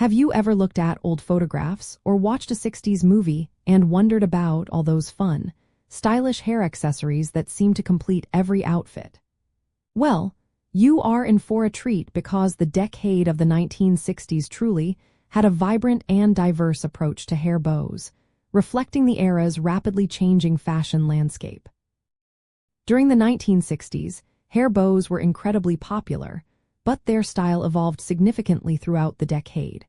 Have you ever looked at old photographs or watched a 60s movie and wondered about all those fun, stylish hair accessories that seem to complete every outfit? Well, you are in for a treat because the decade of the 1960s truly had a vibrant and diverse approach to hair bows, reflecting the era's rapidly changing fashion landscape. During the 1960s, hair bows were incredibly popular, but their style evolved significantly throughout the decade.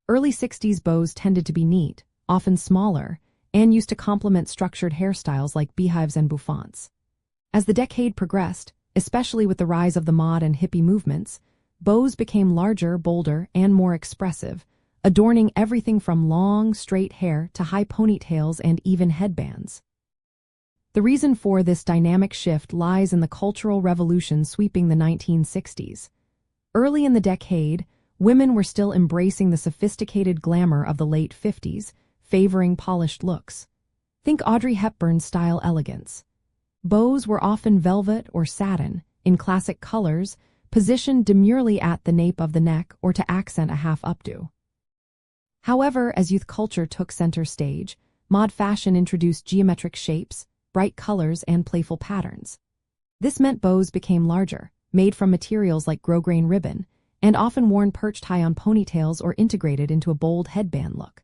Early 60s bows tended to be neat, often smaller, and used to complement structured hairstyles like beehives and bouffants. As the decade progressed, especially with the rise of the mod and hippie movements, bows became larger, bolder, and more expressive, adorning everything from long, straight hair to high ponytails and even headbands. The reason for this dynamic shift lies in the cultural revolution sweeping the 1960s. Early in the decade, women were still embracing the sophisticated glamour of the late 50s, favoring polished looks. Think Audrey Hepburn-style elegance. Bows were often velvet or satin, in classic colors, positioned demurely at the nape of the neck or to accent a half updo. However, as youth culture took center stage, mod fashion introduced geometric shapes, bright colors, and playful patterns. This meant bows became larger, made from materials like grosgrain ribbon, and often worn perched high on ponytails or integrated into a bold headband look.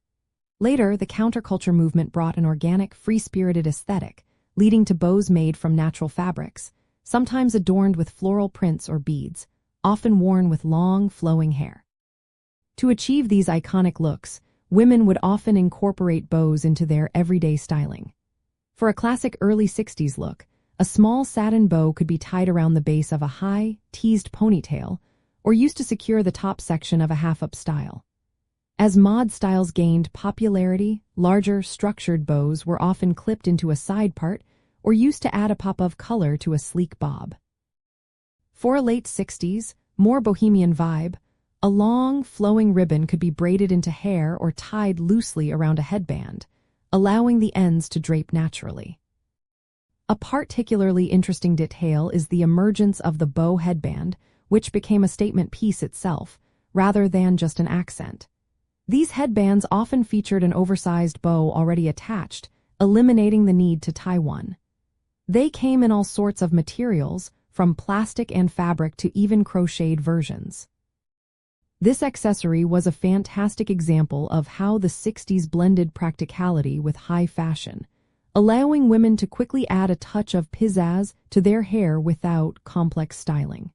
Later, the counterculture movement brought an organic, free-spirited aesthetic, leading to bows made from natural fabrics, sometimes adorned with floral prints or beads, often worn with long, flowing hair. To achieve these iconic looks, women would often incorporate bows into their everyday styling. For a classic early 60s look, a small satin bow could be tied around the base of a high, teased ponytail, or used to secure the top section of a half-up style. As mod styles gained popularity, larger, structured bows were often clipped into a side part or used to add a pop of color to a sleek bob. For a late 60s, more bohemian vibe, a long, flowing ribbon could be braided into hair or tied loosely around a headband, allowing the ends to drape naturally. A particularly interesting detail is the emergence of the bow headband, which became a statement piece itself, rather than just an accent. These headbands often featured an oversized bow already attached, eliminating the need to tie one. They came in all sorts of materials, from plastic and fabric to even crocheted versions. This accessory was a fantastic example of how the 60s blended practicality with high fashion, allowing women to quickly add a touch of pizzazz to their hair without complex styling.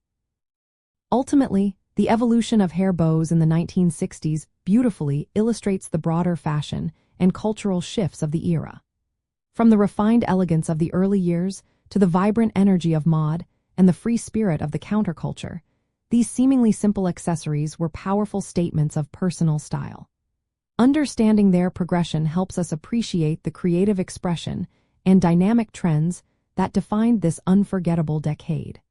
Ultimately, the evolution of hair bows in the 1960s beautifully illustrates the broader fashion and cultural shifts of the era. From the refined elegance of the early years to the vibrant energy of mod and the free spirit of the counterculture, these seemingly simple accessories were powerful statements of personal style. Understanding their progression helps us appreciate the creative expression and dynamic trends that defined this unforgettable decade.